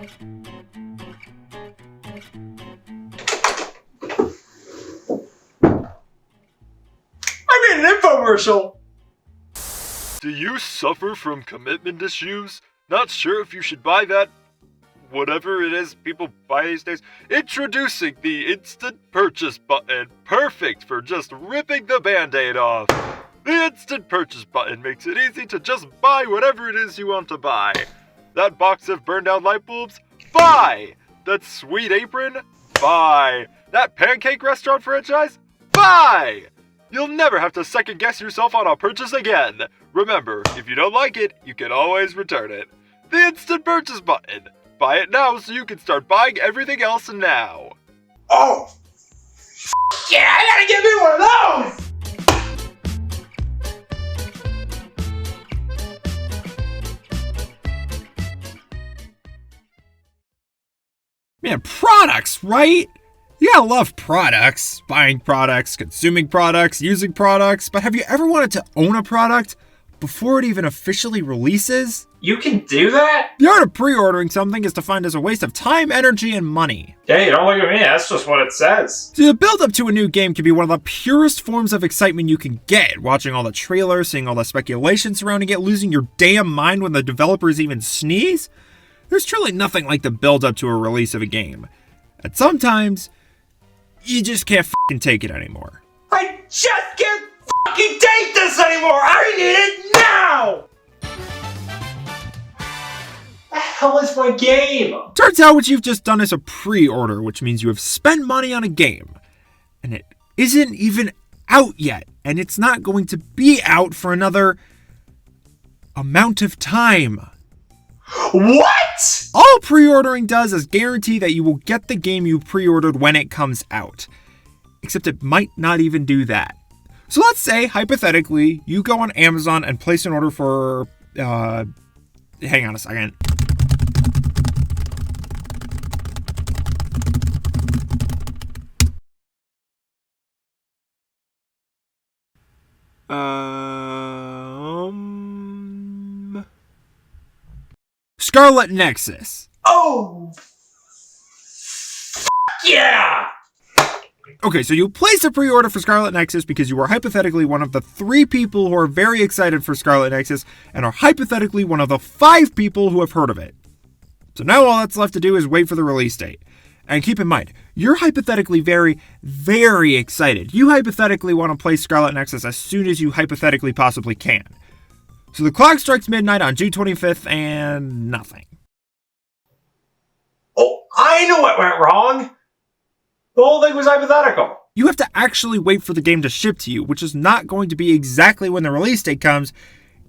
I made an infomercial! Do you suffer from commitment issues? Not sure if you should buy that whatever it is people buy these days? Introducing the instant purchase button, perfect for just ripping the band-aid off. The instant purchase button makes it easy to just buy whatever it is you want to buy. That box of burned out light bulbs? Buy! That sweet apron? Buy! That pancake restaurant franchise? Buy! You'll never have to second guess yourself on a purchase again. Remember, if you don't like it, you can always return it. The instant purchase button. Buy it now so you can start buying everything else now. Oh! Yeah, I gotta get me one of those! Man, products, right? You gotta love products. Buying products, consuming products, using products. But have you ever wanted to own a product before it even officially releases? You can do that? The art of pre-ordering something is defined as a waste of time, energy, and money. Hey, don't look at me, that's just what it says. So the build-up to a new game can be one of the purest forms of excitement you can get. Watching all the trailers, seeing all the speculation surrounding it, losing your damn mind when the developers even sneeze. There's truly nothing like the build-up to a release of a game. And sometimes, you just can't f***ing take it anymore. I just can't f***ing take this anymore! I need it now! The hell is my game? Turns out what you've just done is a pre-order, which means you have spent money on a game. And it isn't even out yet. And it's not going to be out for another amount of time. What? All pre-ordering does is guarantee that you will get the game you pre-ordered when it comes out. Except it might not even do that. So let's say, hypothetically, you go on Amazon and place an order for, hang on a second. Scarlet Nexus. Oh! Yeah! Okay, so you placed a pre-order for Scarlet Nexus because you are hypothetically one of the 3 people who are very excited for Scarlet Nexus and are hypothetically one of the 5 people who have heard of it. So now all that's left to do is wait for the release date. And keep in mind, you're hypothetically very, very excited. You hypothetically want to play Scarlet Nexus as soon as you hypothetically possibly can. So the clock strikes midnight on June 25th and nothing. Oh, I know what went wrong! The whole thing was hypothetical. You have to actually wait for the game to ship to you, which is not going to be exactly when the release date comes.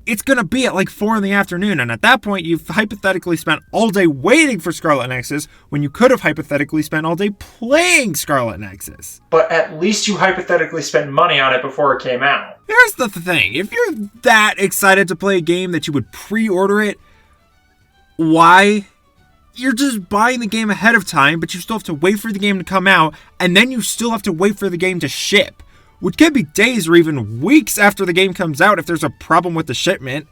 It's going to be at like 4 in the afternoon, and at that point, you've hypothetically spent all day waiting for Scarlet Nexus when you could have hypothetically spent all day playing Scarlet Nexus. But at least you hypothetically spent money on it before it came out. Here's the thing. If you're that excited to play a game that you would pre-order it, why? You're just buying the game ahead of time, but you still have to wait for the game to come out, and then you still have to wait for the game to ship, which can be days or even weeks after the game comes out if there's a problem with the shipment.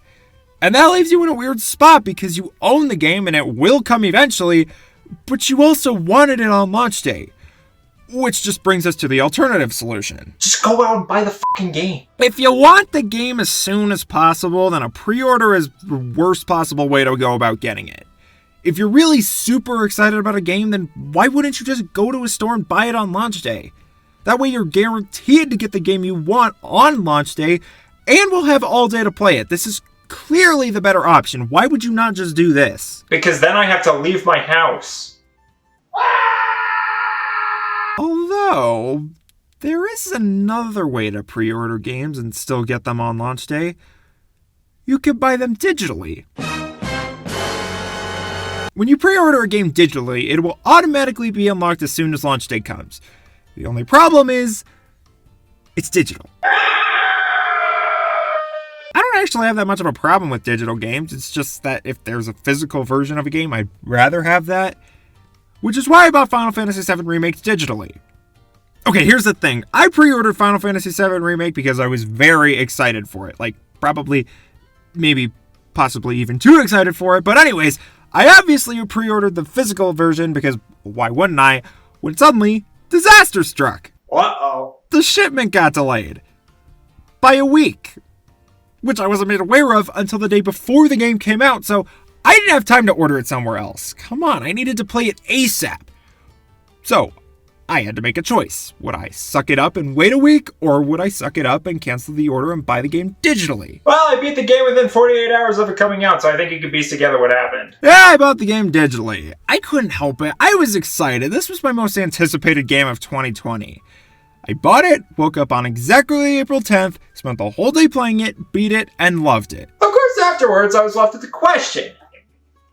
And that leaves you in a weird spot because you own the game and it will come eventually, but you also wanted it on launch day. Which just brings us to the alternative solution. Just go out and buy the fucking game. If you want the game as soon as possible, then a pre-order is the worst possible way to go about getting it. If you're really super excited about a game, then why wouldn't you just go to a store and buy it on launch day? That way you're guaranteed to get the game you want on launch day, and will have all day to play it. This is clearly the better option. Why would you not just do this? Because then I have to leave my house. Although, there is another way to pre-order games and still get them on launch day. You can buy them digitally. When you pre-order a game digitally, it will automatically be unlocked as soon as launch day comes. The only problem is, it's digital. I don't actually have that much of a problem with digital games. It's just that if there's a physical version of a game, I'd rather have that. Which is why I bought Final Fantasy VII Remake digitally. Okay, here's the thing. I pre-ordered Final Fantasy VII Remake because I was very excited for it. Like, probably, maybe, possibly even too excited for it. But anyways, I obviously pre-ordered the physical version because why wouldn't I, when suddenly disaster struck. Uh-oh. The shipment got delayed by a week, which I wasn't made aware of until the day before the game came out, so I didn't have time to order it somewhere else. Come on, I needed to play it ASAP. So, I had to make a choice. Would I suck it up and wait a week, or would I suck it up and cancel the order and buy the game digitally? Well, I beat the game within 48 hours of it coming out, so I think you can piece together what happened. Yeah, I bought the game digitally. I couldn't help it. I was excited. This was my most anticipated game of 2020. I bought it, woke up on exactly April 10th, spent the whole day playing it, beat it, and loved it. Of course, afterwards, I was left with the question.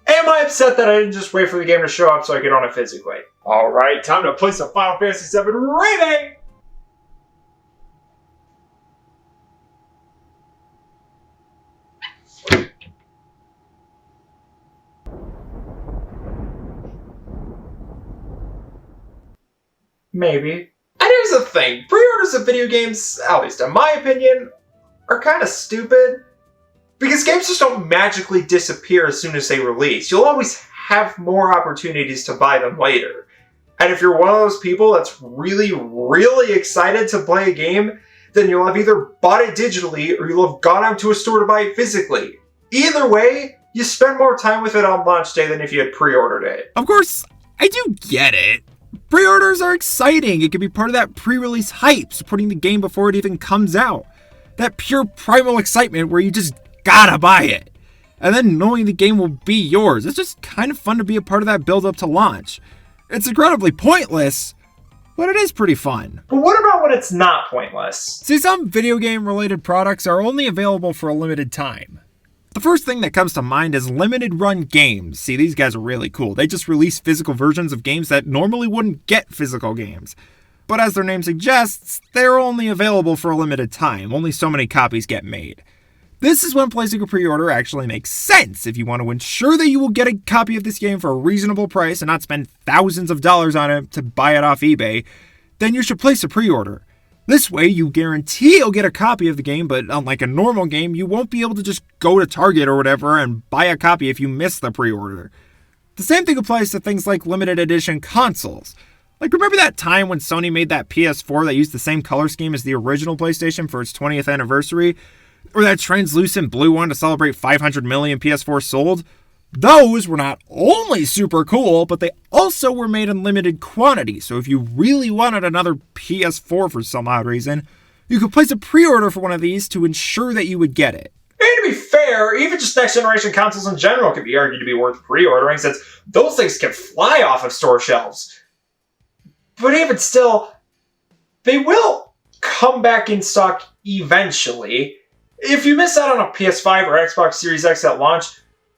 Am I upset that I didn't just wait for the game to show up so I could own it physically? Alright, time to play some Final Fantasy VII Remake! Maybe. And here's the thing, pre-orders of video games, at least in my opinion, are kind of stupid. Because games just don't magically disappear as soon as they release. You'll always have more opportunities to buy them later. And if you're one of those people that's really, really excited to play a game, then you'll have either bought it digitally or you'll have gone out to a store to buy it physically. Either way, you spend more time with it on launch day than if you had pre-ordered it. Of course, I do get it. Pre-orders are exciting. It can be part of that pre-release hype, supporting the game before it even comes out. That pure primal excitement where you just gotta buy it. And then knowing the game will be yours. It's just kind of fun to be a part of that build up to launch. It's incredibly pointless, but it is pretty fun. But what about when it's not pointless? See, some video game related products are only available for a limited time. The first thing that comes to mind is limited run games. See, these guys are really cool. They just release physical versions of games that normally wouldn't get physical games. But as their name suggests, they're only available for a limited time. Only so many copies get made. This is when placing a pre-order actually makes sense. If you want to ensure that you will get a copy of this game for a reasonable price and not spend thousands of dollars on it to buy it off eBay, then you should place a pre-order. This way, you guarantee you'll get a copy of the game, but unlike a normal game, you won't be able to just go to Target or whatever and buy a copy if you miss the pre-order. The same thing applies to things like limited edition consoles. Like, remember that time when Sony made that PS4 that used the same color scheme as the original PlayStation for its 20th anniversary? Or that translucent blue one to celebrate 500 million PS4 sold? Those were not only super cool, but they also were made in limited quantity, so if you really wanted another PS4 for some odd reason, you could place a pre-order for one of these to ensure that you would get it. And to be fair, even just next generation consoles in general could be argued to be worth pre-ordering, since those things can fly off of store shelves. But even still, they will come back in stock eventually. If you miss out on a PS5 or Xbox Series X at launch,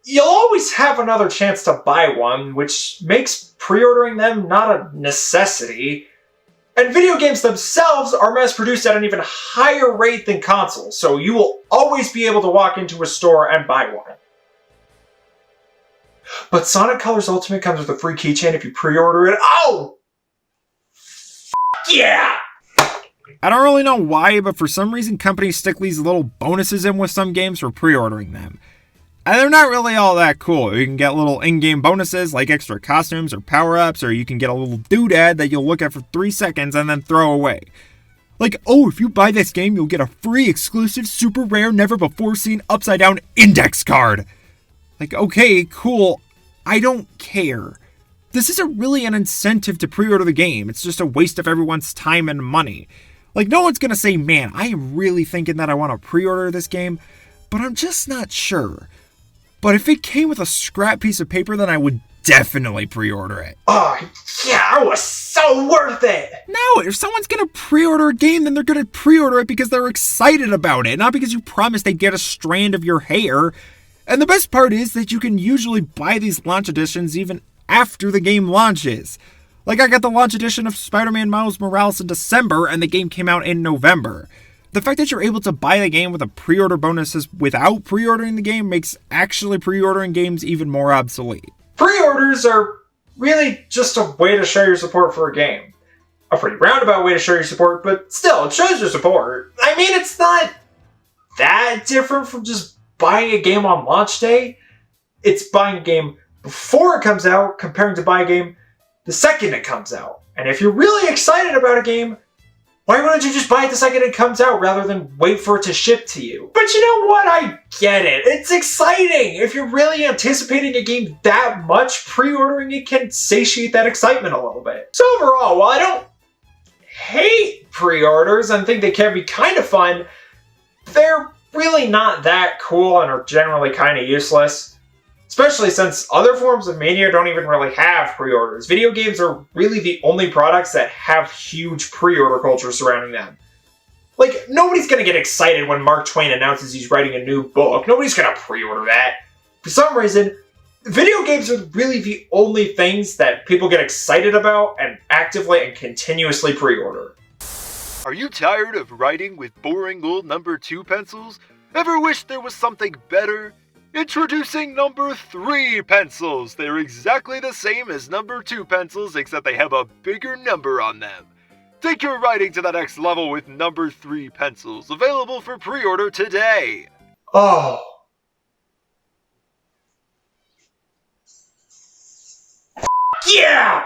you'll always have another chance to buy one, which makes pre-ordering them not a necessity. And video games themselves are mass-produced at an even higher rate than consoles, so you will always be able to walk into a store and buy one. But Sonic Colors Ultimate comes with a free keychain if you pre-order it. Oh! F*** yeah! I don't really know why, but for some reason companies stick these little bonuses in with some games for pre-ordering them. And they're not really all that cool. You can get little in-game bonuses like extra costumes or power-ups, or you can get a little doodad that you'll look at for 3 seconds and then throw away. Like, oh, if you buy this game, you'll get a free exclusive, super rare, never-before-seen upside-down index card. Like, okay, cool, I don't care. This isn't really an incentive to pre-order the game. It's just a waste of everyone's time and money. Like, no one's gonna say, man, I am really thinking that I want to pre-order this game, but I'm just not sure. But if it came with a scrap piece of paper, then I would definitely pre-order it. Oh, yeah, it was so worth it! No, if someone's gonna pre-order a game, then they're gonna pre-order it because they're excited about it, not because you promised they'd get a strand of your hair. And the best part is that you can usually buy these launch editions even after the game launches. Like, I got the launch edition of Spider-Man Miles Morales in December, and the game came out in November. The fact that you're able to buy the game with a pre-order bonuses without pre-ordering the game makes actually pre-ordering games even more obsolete. Pre-orders are really just a way to show your support for a game. A pretty roundabout way to show your support, but still, it shows your support. I mean, it's not that different from just buying a game on launch day. It's buying a game before it comes out comparing to buy a game the second it comes out. And if you're really excited about a game, why wouldn't you just buy it the second it comes out rather than wait for it to ship to you? But you know what? I get it. It's exciting. If you're really anticipating a game that much, pre-ordering it can satiate that excitement a little bit. So overall, while I don't hate pre-orders and think they can be kind of fun, they're really not that cool and are generally kind of useless. Especially since other forms of media don't even really have pre-orders. Video games are really the only products that have huge pre-order culture surrounding them. Like, nobody's gonna get excited when Mark Twain announces he's writing a new book. Nobody's gonna pre-order that. For some reason, video games are really the only things that people get excited about and actively and continuously pre-order. Are you tired of writing with boring old number 2 pencils? Ever wish there was something better? Introducing number 3 pencils! They're exactly the same as number 2 pencils, except they have a bigger number on them. Take your writing to the next level with number 3 pencils, available for pre-order today! Oh. Yeah!